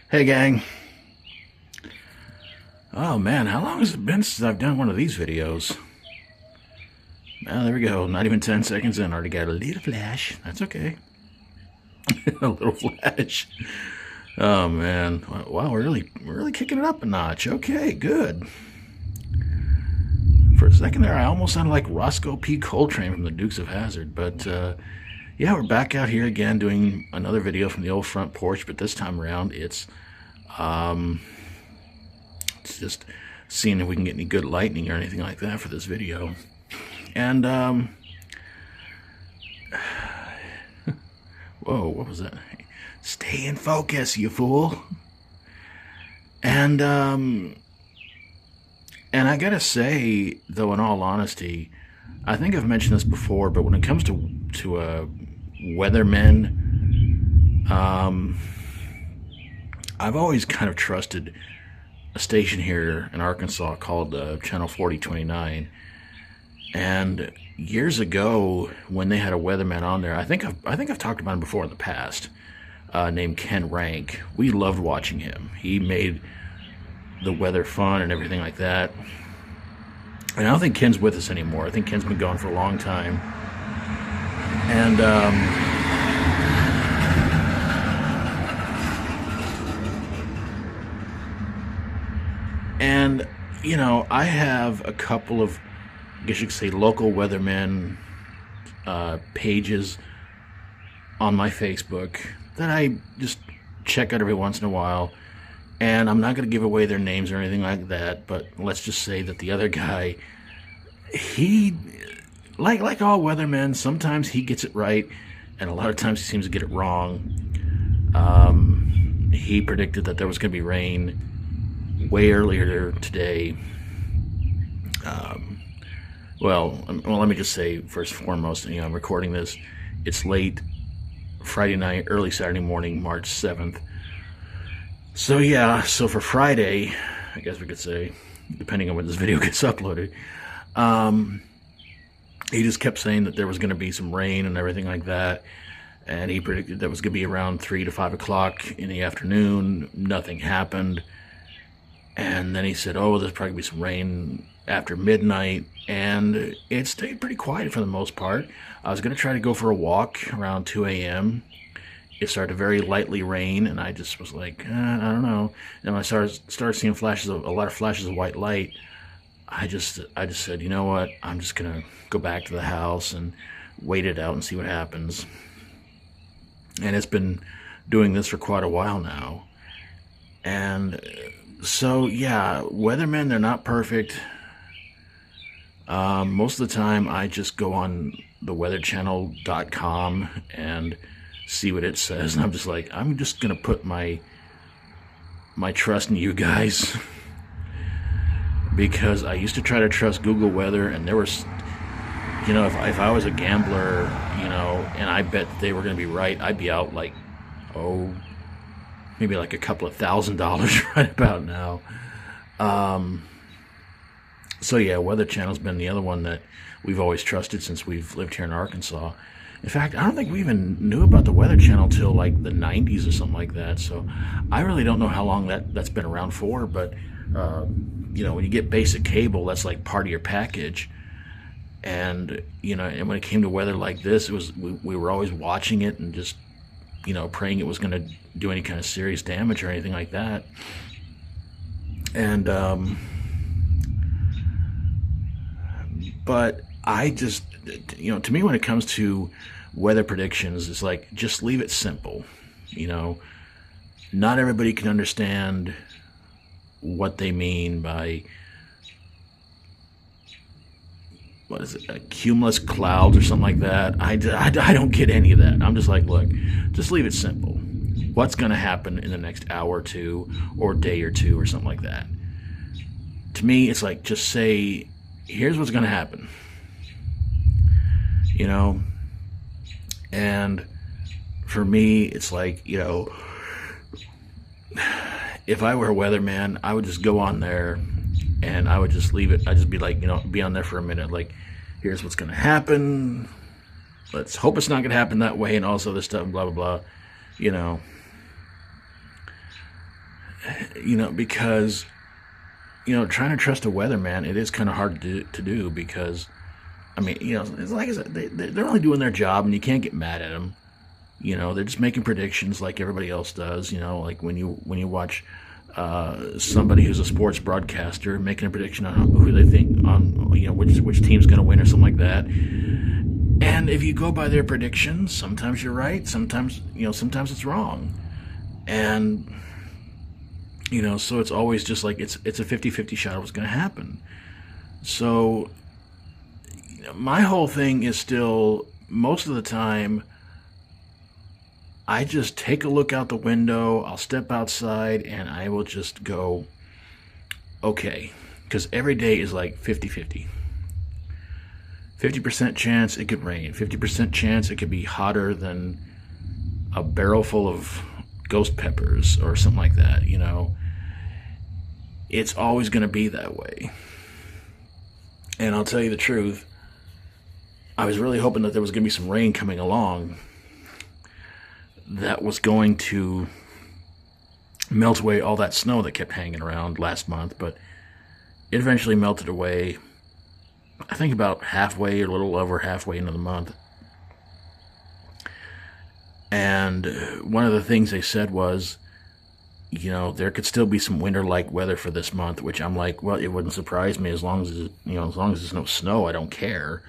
Hey gang. Oh man, how long has it been since I've done one of these videos? Well, there we go. Not even 10 seconds in, already got a little flash. That's okay. A little flash. Oh man. Wow, we're really kicking it up a notch. Okay, good. For a second there, I almost sounded like Roscoe P. Coltrane from the Dukes of Hazzard, but yeah, we're back out here again doing another video from the old front porch, but this time around it's just seeing if we can get any good lightning or anything like that for this video. And whoa, what was that? Stay in focus, you fool. And I gotta say, though, in all honesty, I think I've mentioned this before, but when it comes to Weathermen, I've always kind of trusted a station here in Arkansas called Channel 4029. And years ago, when they had a weatherman on there, I think I've talked about him before in the past, named Ken Rank. We loved watching him. He made the weather fun and everything like that. And I don't think Ken's with us anymore. I think Ken's been gone for a long time. And you know, I have a couple of, I guess you could say, local weathermen pages on my Facebook that I just check out every once in a while. And I'm not going to give away their names or anything like that, but let's just say that the other guy, he, like all weathermen, sometimes he gets it right, and a lot of times he seems to get it wrong. He predicted that there was going to be rain way earlier today. Well, let me just say, first and foremost, you know, I'm recording this. It's late Friday night, early Saturday morning, March 7th. So yeah, so for Friday, I guess we could say, depending on when this video gets uploaded, he just kept saying that there was going to be some rain and everything like that, and he predicted that was going to be around 3 to 5 o'clock in the afternoon. Nothing happened, and then he said, oh, there's probably going to be some rain after midnight, and it stayed pretty quiet for the most part. I was going to try to go for a walk around 2 a.m., It started to very lightly rain, and I just was like, I don't know. And when I started seeing a lot of flashes of white light, I just said, you know what? I'm just gonna go back to the house and wait it out and see what happens. And it's been doing this for quite a while now. And so yeah, weathermen, they're not perfect. Most of the time, I just go on the weatherchannel.com and see what it says, and I'm just like, I'm just gonna put my trust in you guys, because I used to try to trust Google Weather, and there was, you know, if I was a gambler, you know, and I bet they were gonna be right, I'd be out like, oh, maybe like a couple of $1,000 right about now. So yeah, Weather Channel's been the other one that we've always trusted since we've lived here in Arkansas. In fact, I don't think we even knew about the Weather Channel till like the 90s or something like that. So I really don't know how long that's been around for. But, you know, when you get basic cable, that's like part of your package. And, you know, and when it came to weather like this, it was we were always watching it and just, you know, praying it was going to do any kind of serious damage or anything like that. And, but I just, you know, to me, when it comes to weather predictions, it's like, just leave it simple. You know, not everybody can understand what they mean by, what is it, cumulus clouds or something like that. I don't get any of that. I'm just like, look, just leave it simple. What's going to happen in the next hour or two, or day or two, or something like that. To me, it's like, just say, here's what's going to happen. You know, and for me, it's like, you know, if I were a weatherman, I would just go on there and I would just leave it. I'd just be like, you know, be on there for a minute. Like, here's what's going to happen. Let's hope it's not going to happen that way, and all this other stuff, blah, blah, blah, you know. because, trying to trust a weatherman, it is kind of hard to do because, I mean, it's like I said, they're only doing their job, and you can't get mad at them. They're just making predictions like everybody else does. Like when you watch somebody who's a sports broadcaster making a prediction on who they think on which team's going to win or something like that. And if you go by their predictions, sometimes you're right, sometimes it's wrong. And so it's always just like it's a 50-50 shot of what's going to happen. So my whole thing is still, most of the time, I just take a look out the window, I'll step outside, and I will just go, okay, because every day is like 50-50. 50% chance it could rain, 50% chance it could be hotter than a barrel full of ghost peppers or something like that, It's always going to be that way. And I'll tell you the truth, I was really hoping that there was going to be some rain coming along that was going to melt away all that snow that kept hanging around last month, but it eventually melted away, I think about halfway, or a little over halfway into the month. And one of the things they said was, there could still be some winter-like weather for this month, which I'm like, well, it wouldn't surprise me as long as there's no snow, I don't care.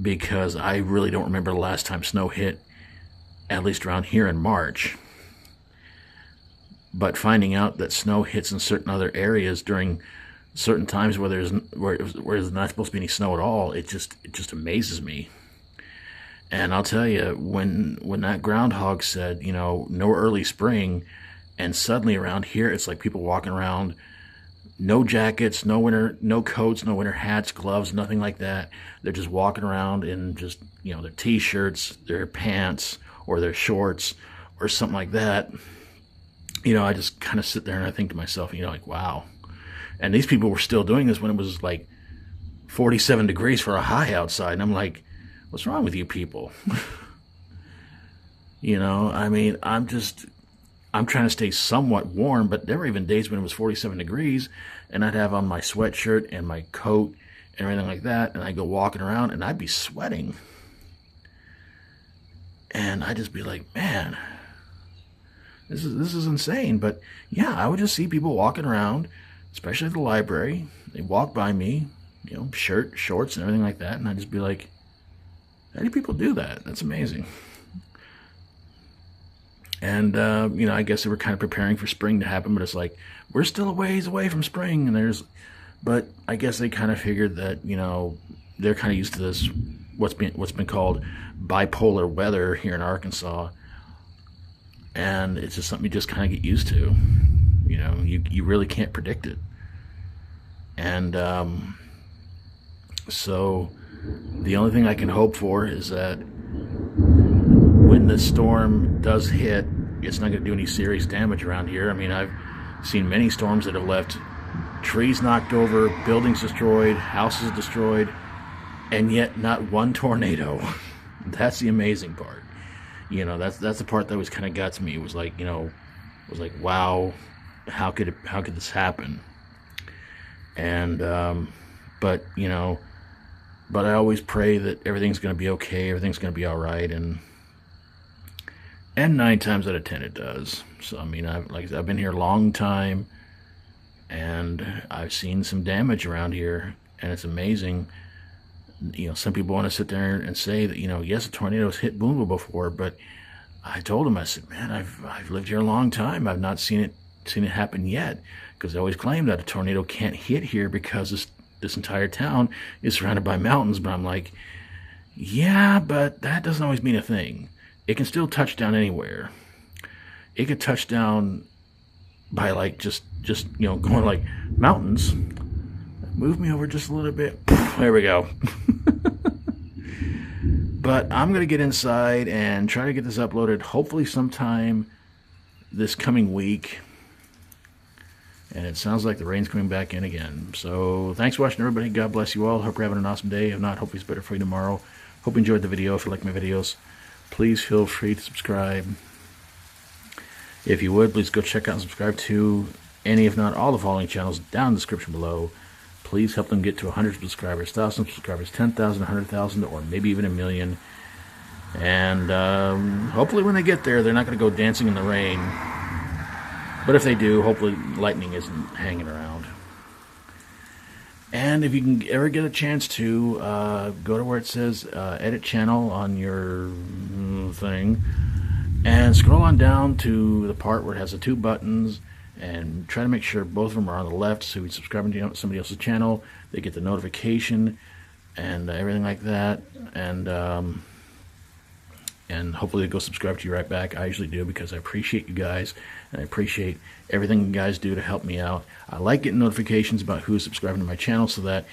Because I really don't remember the last time snow hit, at least around here, in March. But finding out that snow hits in certain other areas during certain times where there's not supposed to be any snow at all, it just amazes me. And I'll tell you, when that groundhog said, no early spring, and suddenly around here it's like people walking around, no jackets, no coats, no winter hats, gloves, nothing like that. They're just walking around in just, their t-shirts, their pants, or their shorts, or something like that. I just kind of sit there and I think to myself, like, wow. And these people were still doing this when it was like 47 degrees for a high outside. And I'm like, what's wrong with you people? I mean, I'm trying to stay somewhat warm, but there were even days when it was 47 degrees, and I'd have on my sweatshirt and my coat and everything like that, and I'd go walking around, and I'd be sweating. And I'd just be like, man, this is insane. But yeah, I would just see people walking around, especially at the library. They'd walk by me, shirt, shorts, and everything like that, and I'd just be like, how do people do that? That's amazing. And, I guess they were kind of preparing for spring to happen, but it's like, we're still a ways away from spring, but I guess they kind of figured that, they're kind of used to this, what's been called bipolar weather here in Arkansas, and it's just something you just kind of get used to. You really can't predict it. And, so the only thing I can hope for is that when the storm does hit, it's not going to do any serious damage around here. I mean, I've seen many storms that have left trees knocked over, buildings destroyed, houses destroyed, and yet not one tornado. That's the amazing part. That's the part that was kind of got to me. It was like, wow, how could this happen? And but I always pray that everything's going to be okay, everything's going to be all right, and 9 times out of 10 it does. So I mean, I've been here a long time, and I've seen some damage around here, and it's amazing. Some people want to sit there and say that, yes, a tornado's hit Boonville before, but I told them, I said, man, I've lived here a long time. I've not seen it happen yet, because they always claim that a tornado can't hit here because this entire town is surrounded by mountains. But I'm like, yeah, but that doesn't always mean a thing. It can still touch down anywhere. It could touch down by like just going like, mountains, move me over just a little bit. There we go. But I'm going to get inside and try to get this uploaded hopefully sometime this coming week. And it sounds like the rain's coming back in again. So thanks for watching, everybody. God bless you all. Hope you're having an awesome day. If not, hopefully it's better for you tomorrow. Hope you enjoyed the video. If you like my videos, please feel free to subscribe. If you would, please go check out and subscribe to any, if not all, the following channels down in the description below. Please help them get to 100 subscribers, 1,000 subscribers, 10,000, 100,000, or maybe even 1 million. And hopefully when they get there, they're not going to go dancing in the rain. But if they do, hopefully lightning isn't hanging around. And if you can ever get a chance to, go to where it says edit channel on your thing, and scroll on down to the part where it has the 2 buttons, and try to make sure both of them are on the left, so you subscribe to somebody else's channel, they get the notification, and everything like that, and hopefully they go subscribe to you right back. I usually do, because I appreciate you guys, and I appreciate everything you guys do to help me out. I like getting notifications about who's subscribing to my channel, so that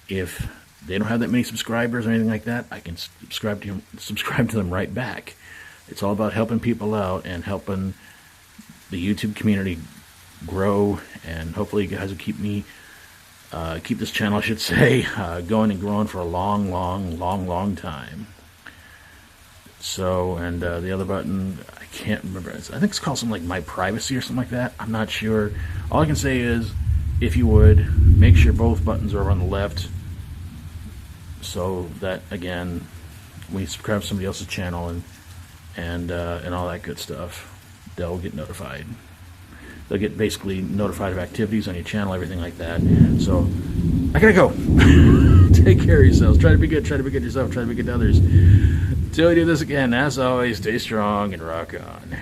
if they don't have that many subscribers or anything like that, I can subscribe to them right back. It's all about helping people out and helping the YouTube community grow, and hopefully you guys will keep this channel, I should say, going and growing for a long time. So, and the other button, I can't remember. I think it's called something like My Privacy or something like that. I'm not sure. All I can say is, if you would, make sure both buttons are on the left, so that, again, when you subscribe to somebody else's channel and all that good stuff, they'll get notified. They'll get basically notified of activities on your channel, everything like that. So, I gotta go. Take care of yourselves. Try to be good. Try to be good yourself. Try to be good to others. Till we do this again, as always, stay strong and rock on.